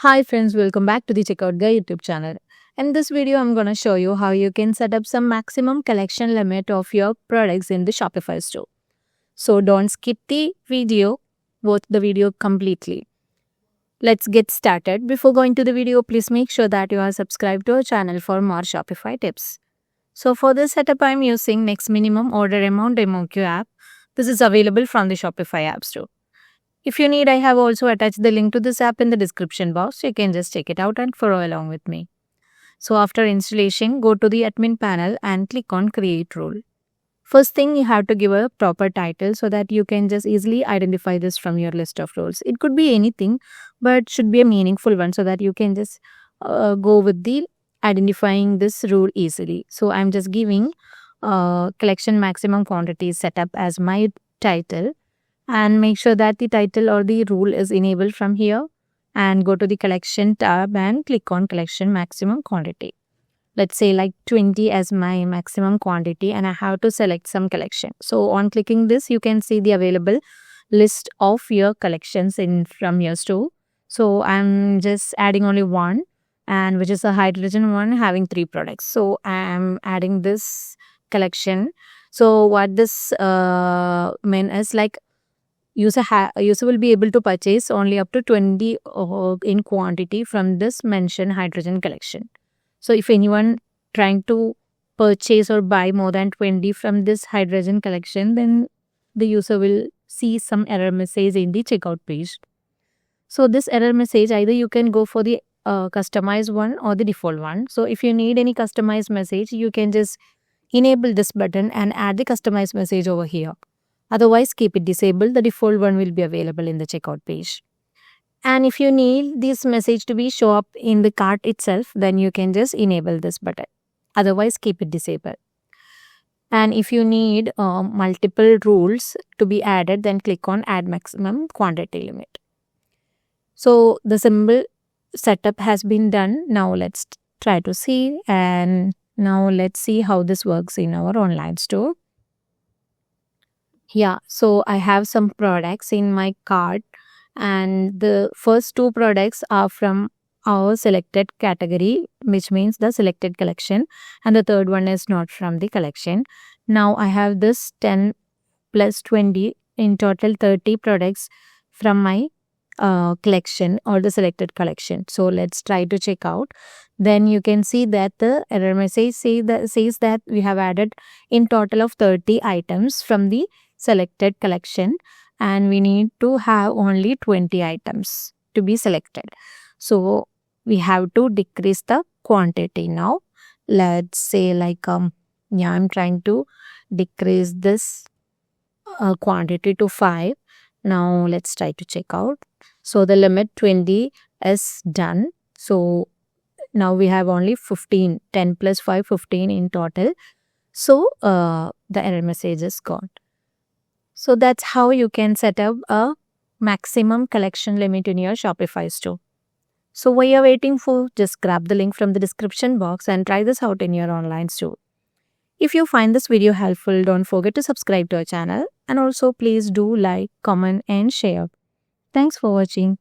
Hi friends, welcome back to the Checkout Guy YouTube channel. In this video, I'm going to show you how you can set up some maximum collection limit of your products in the Shopify store. So don't skip the video, watch the video completely. Let's get started. Before going to the video, please make sure that you are subscribed to our channel for more Shopify tips. So for this setup, I'm using Nex Minimum Order Amount MOQ app. This is available from the Shopify app store. If you need, I have also attached the link to this app in the description box. You can just check it out and follow along with me. So after installation, go to the admin panel and click on create role. First thing, you have to give a proper title so that you can just easily identify this from your list of roles. It could be anything, but should be a meaningful one so that you can just go with the identifying this rule easily. So I'm just giving collection maximum quantity setup as my title. And make sure that the title or the rule is enabled from here, and go to the collection tab and click on collection maximum quantity. Let's say like 20 as my maximum quantity, and I have to select some collection. So on clicking this, you can see the available list of your collections in from your store. So I'm just adding only one, and which is a hydrogen one having 3 products. So I'm adding this collection. So what this mean is like user will be able to purchase only up to 20 in quantity from this mentioned hydrogen collection. So if anyone trying to purchase or buy more than 20 from this hydrogen collection, then the user will see some error message in the checkout page. So this error message, either you can go for the customized one or the default one. So if you need any customized message, you can just enable this button and add the customized message over here. Otherwise, keep it disabled. The default one will be available in the checkout page. And if you need this message to be show up in the cart itself, then you can just enable this button. Otherwise, keep it disabled. And if you need multiple rules to be added, then click on add maximum quantity limit. So the symbol setup has been done. Now let's try to see. And now let's see how this works in our online store. Yeah, so I have some products in my cart, and the first 2 products are from our selected category, which means the selected collection, and the third one is not from the collection. Now I have this 10 plus 20, in total 30 products from my collection or the selected collection. So let's try to check out. Then you can see that the error message says that we have added in total of 30 items from the selected collection, and we need to have only 20 items to be selected. So we have to decrease the quantity now. Let's say like I'm trying to decrease this quantity to 5. Now let's try to check out. So the limit 20 is done. So now we have only 15, 10 plus 5, 15 in total. So the error message is gone. So that's how you can set up a maximum collection limit in your Shopify store. So what you're waiting for, just grab the link from the description box and try this out in your online store. If you find this video helpful, don't forget to subscribe to our channel, and also please do like, comment and share. Thanks for watching.